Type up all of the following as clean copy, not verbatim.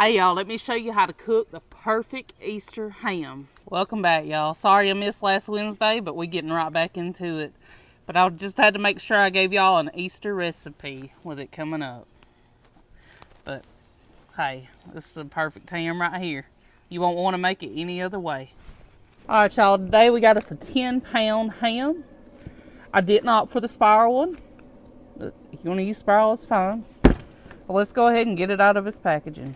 Hey y'all, let me show you how to cook the perfect Easter ham. Welcome back y'all. Sorry I missed last Wednesday, but we're getting right back into it. But I just had to make sure I gave y'all an Easter recipe with it coming up. But hey, this is a perfect ham right here. You won't want to make it any other way. Alright y'all, today we got us a 10-pound ham. I didn't opt for the spiral one. But if you want to use spiral, it's fine. But let's go ahead and get it out of its packaging.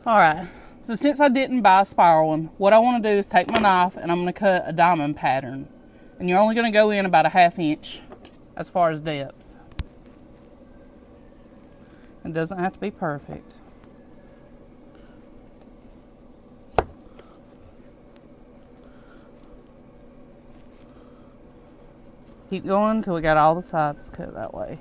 Alright, so since I didn't buy a spiral one, what I want to do is take my knife and I'm going to cut a diamond pattern. And you're only going to go in about a 1/2 inch as far as depth. It doesn't have to be perfect. Keep going until we got all the sides cut that way.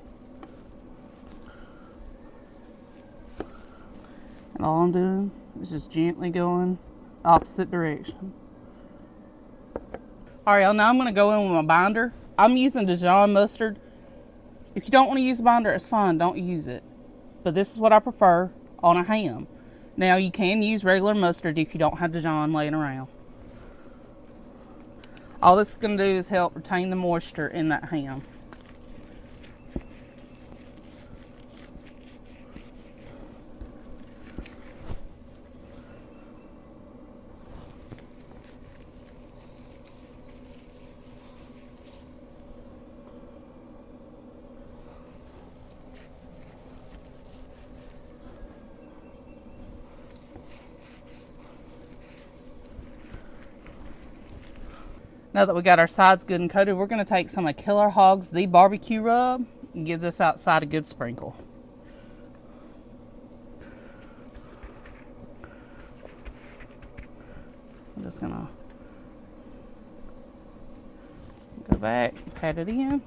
And all I'm doing is just gently going the opposite direction. Alright, y'all, now I'm going to go in with my binder. I'm using Dijon mustard. If you don't want to use a binder, it's fine. Don't use it. But this is what I prefer on a ham. Now, you can use regular mustard if you don't have Dijon laying around. All this is going to do is help retain the moisture in that ham. Now that we got our sides good and coated, we're going to take some of Killer Hog's The Barbecue Rub and give this outside a good sprinkle. I'm just going to go back, pat it in.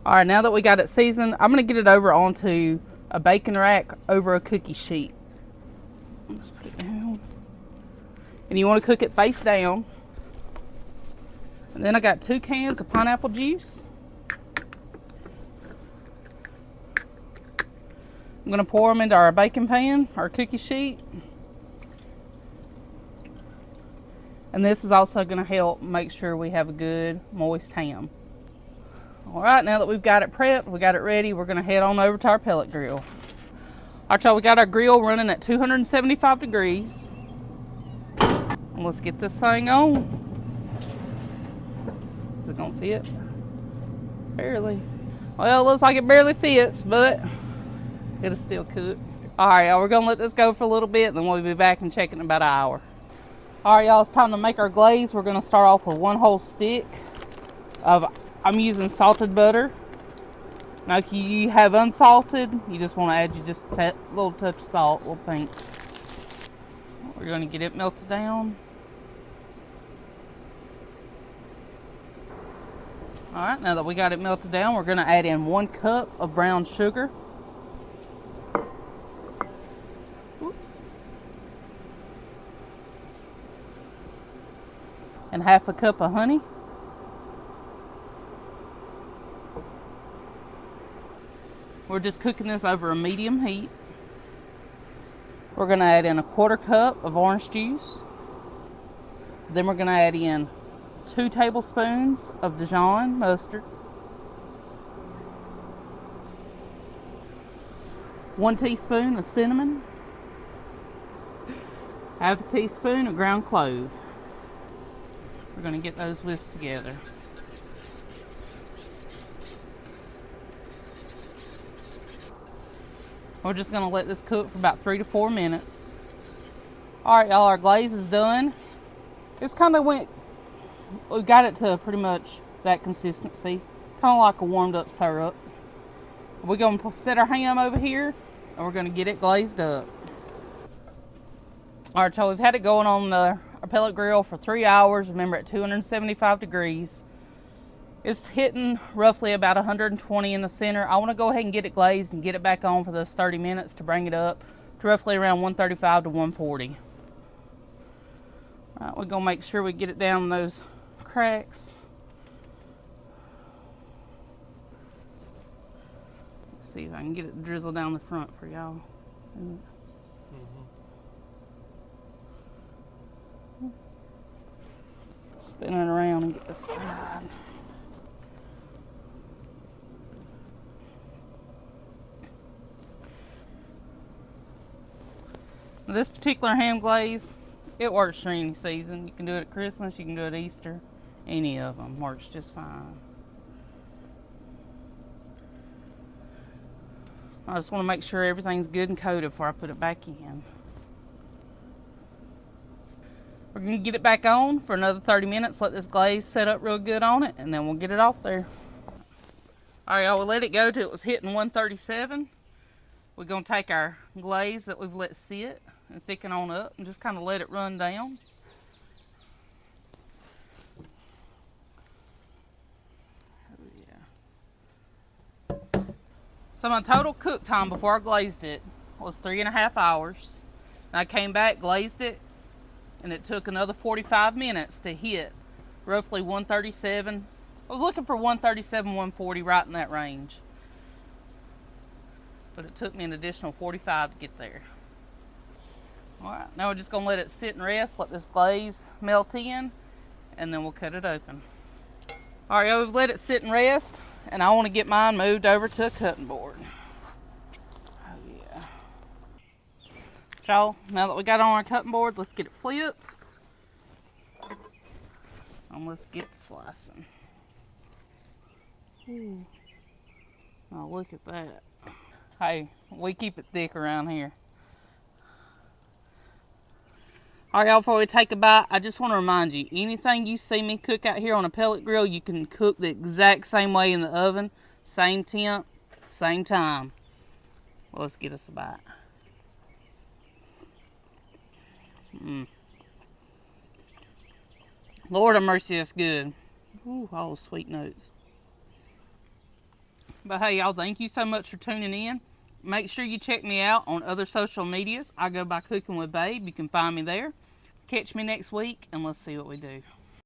Alright, now that we got it seasoned, I'm going to get it over onto a bacon rack over a cookie sheet. Let's put it down. And you want to cook it face down. And then I got 2 cans of pineapple juice. I'm going to pour them into our baking pan, our cookie sheet. And this is also going to help make sure we have a good moist ham. Alright, now that we've got it prepped, we got it ready, we're going to head on over to our pellet grill. Alright y'all, we got our grill running at 275 degrees. And let's get this thing on. Is it going to fit? Barely. Well, it looks like it barely fits, but it'll still cook. Alright y'all, we're going to let this go for a little bit, and then we'll be back and check it in about an hour. Alright y'all, it's time to make our glaze. We're going to start off with 1 whole stick of... I'm using salted butter. Now if you have unsalted, you just want to add just a little touch of salt, a little pinch. We're going to get it melted down. Alright, now that we got it melted down, we're going to add in 1 cup of brown sugar. Oops. And 1/2 cup of honey. We're just cooking this over a medium heat. We're going to add in 1/4 cup of orange juice. Then we're going to add in 2 tablespoons of Dijon mustard. 1 teaspoon of cinnamon. 1/2 teaspoon of ground clove. We're going to get those whisked together. We're just going to let this cook for about 3 to 4 minutes. Alright y'all, our glaze is done. It's kind of we got it to pretty much that consistency. Kind of like a warmed up syrup. We're going to set our ham over here and we're going to get it glazed up. Alright, so we've had it going on our pellet grill for 3 hours. Remember, at 275 degrees. It's hitting roughly about 120 in the center. I want to go ahead and get it glazed and get it back on for those 30 minutes to bring it up to roughly around 135 to 140. Alright, we're going to make sure we get it down those cracks. Let's see if I can get it drizzle down the front for y'all. Spin it around and get the side. This particular ham glaze, it works for any season. You can do it at Christmas, you can do it at Easter. Any of them works just fine. I just want to make sure everything's good and coated before I put it back in. We're going to get it back on for another 30 minutes, let this glaze set up real good on it, and then we'll get it off there. Alright, y'all, we'll let it go till it was hitting 137. We're going to take our glaze that we've let sit and thicken on up and just kind of let it run down. So my total cook time before I glazed it was 3.5 hours. And I came back, glazed it, and it took another 45 minutes to hit roughly 137. I was looking for 137, 140, right in that range. But it took me an additional 45 to get there. Alright, now we're just going to let it sit and rest, let this glaze melt in, and then we'll cut it open. Alright, we've let it sit and rest, and I want to get mine moved over to a cutting board. Oh yeah. So, now that we got on our cutting board, let's get it flipped. And let's get slicing. Ooh. Oh, look at that. Hey, we keep it thick around here. Alright, y'all, before we take a bite, I just want to remind you, anything you see me cook out here on a pellet grill, you can cook the exact same way in the oven. Same temp, same time. Well, let's get us a bite. Lord have mercy, that's good. Ooh, all the sweet notes. But hey, y'all, thank you so much for tuning in. Make sure you check me out on other social medias. I go by Cooking with Babe. You can find me there. Catch me next week, and let's see what we do.